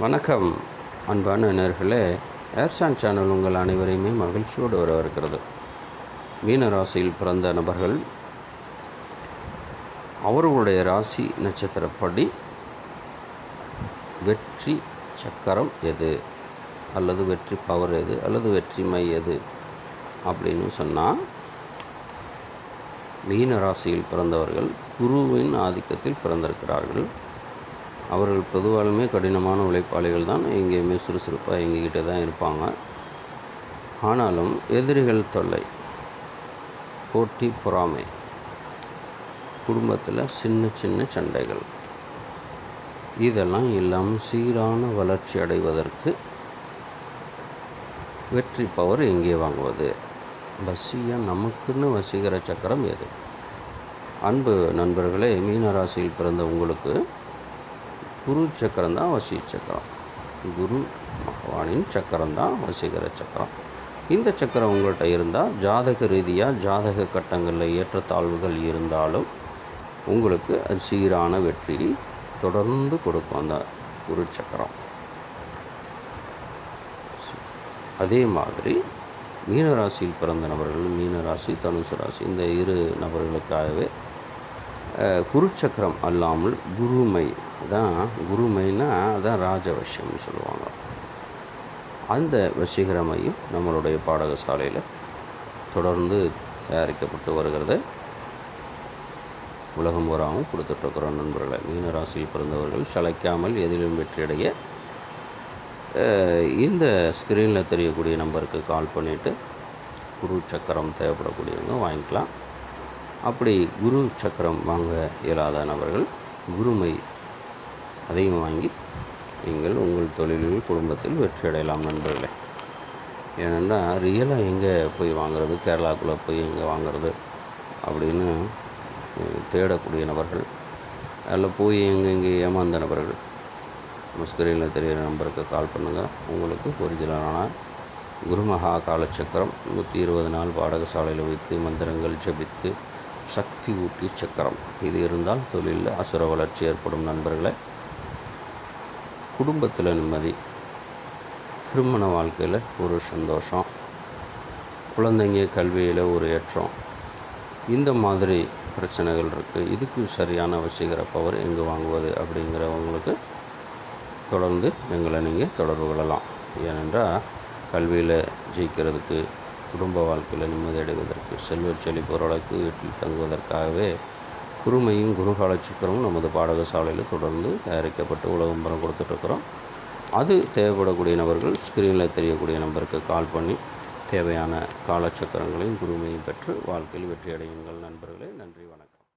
வணக்கம் அன்பான நேயர்களே, ஏர்சான் சேனல் உங்கள் அனைவரையுமே மகிழ்ச்சியோடு வரவேற்கிறது. மீன ராசியில் பிறந்த நபர்கள் அவர்களுடைய ராசி நட்சத்திரப்படி வெற்றி சக்கரம் எது, அல்லது வெற்றி பவர் எது, அல்லது வெற்றிமை எது அப்படின்னு சொன்னால், மீன ராசியில் பிறந்தவர்கள் குருவின் ஆதிக்கத்தில் பிறந்திருக்கிறார்கள். அவர்கள் பொதுவாலுமே கடினமான உழைப்பாளிகள் தான், எங்கேயுமே சுறுசுறுப்பாக எங்ககிட்ட தான் இருப்பாங்க. ஆனாலும் எதிரிகள் தொல்லை, போட்டி, பொறாமை, குடும்பத்தில் சின்ன சின்ன சண்டைகள், இதெல்லாம் இல்லாமல் சீரான வளர்ச்சி அடைவதற்கு வெற்றி பவர் எங்கே வாங்குவது? வசியம் நமக்குன்னு வசீகர சக்கரம் எது? அன்பு நண்பர்களே, மீனராசியில் பிறந்த உங்களுக்கு குரு சக்கரம் தான் வசி சக்கரம். குரு பகவானின் சக்கரம் தான் வசீகர சக்கரம். இந்த சக்கரம் உங்கள்கிட்ட இருந்தால், ஜாதக ரீதியாக ஜாதக கட்டங்களில் ஏற்றத்தாழ்வுகள் இருந்தாலும் உங்களுக்கு அது சீரான வெற்றியை தொடர்ந்து கொடுக்கும் அந்த குரு சக்கரம். அதே மாதிரி மீனராசியில் பிறந்த நபர்கள், மீனராசி, தனுசு ராசி, இந்த இரு நபர்களுக்காகவே குருச்சக்கரம் அல்லாமல் குருமை தான். குருமைனா அதான் ராஜவசியம்னு சொல்லுவாங்க. அந்த வசீகரமையும் நம்மளுடைய பாடகசாலையில் தொடர்ந்து தயாரிக்கப்பட்டு வருகிறத உலகம் பூராவும் கொடுத்துட்ருக்குறோம். நண்பர்களை, மீனராசியில் பிறந்தவர்கள் சளைக்காமல் எதிலும் வெற்றியடைய இந்த ஸ்க்ரீனில் தெரியக்கூடிய நம்பருக்கு கால் பண்ணிவிட்டு குரு சக்கரம் தேவைப்படக்கூடியவங்க வாங்கிக்கலாம். அப்படி குரு சக்கரம் வாங்க இயலாத நபர்கள் குருமை அதையும் வாங்கி நீங்கள் உங்கள் தொழிலில், குடும்பத்தில் வெற்றி அடையலாம் நண்பர்களே. ஏனென்றால் ரியலாக எங்கே போய் வாங்கிறது, கேரளாக்குள்ளே போய் எங்கே வாங்கிறது அப்படின்னு தேடக்கூடிய நபர்கள், அதில் போய் எங்கெங்கே ஏமாந்த நபர்கள், நம்ம ஸ்க்ரீனில் தெரிகிற நம்பருக்கு கால் பண்ணுங்கள். உங்களுக்கு ஒரிஜினலான குருமகா காலச்சக்கரம் 120 நாள் பாடகசாலையில் வைத்து மந்திரங்கள் ஜபித்து சக்தி ஊட்டி சக்கரம் இது இருந்தால் தொழிலில் அசுர வளர்ச்சி ஏற்படும் நண்பர்களே. குடும்பத்தில் நிம்மதி, திருமண வாழ்க்கையில் ஒரு சந்தோஷம், குழந்தைங்க கல்வியில் ஒரு ஏற்றம், இந்த மாதிரி பிரச்சனைகள் இருக்குது. இதுக்கு சரியான வசீகர பவர் எங்கே வாங்குவது அப்படிங்கிறவங்களுக்கு தொடர்ந்து எங்களை நீங்கள் தொடர்பு கொள்ளலாம். ஏனென்றால் கல்வியில் ஜெயிக்கிறதுக்கு, குடும்ப வாழ்க்கையில் நிம்மதி அடைவதற்கு, செல்வ செழிப்பு ஓரளவுக்கு வீட்டில் தங்குவதற்காகவே குருமையும் குருகால சக்கரமும் நமது பாடகசாலையில் தொடர்ந்து தயாரிக்கப்பட்டு உலகம் புறம் கொடுத்துட்ருக்குறோம். அது தேவைப்படக்கூடிய நபர்கள் ஸ்க்ரீனில் தெரியக்கூடிய நம்பருக்கு கால் பண்ணி தேவையான காலச்சக்கரங்களையும் குருமையும் பெற்று வாழ்க்கையில் வெற்றி அடையுங்கள் நண்பர்களே. நன்றி, வணக்கம்.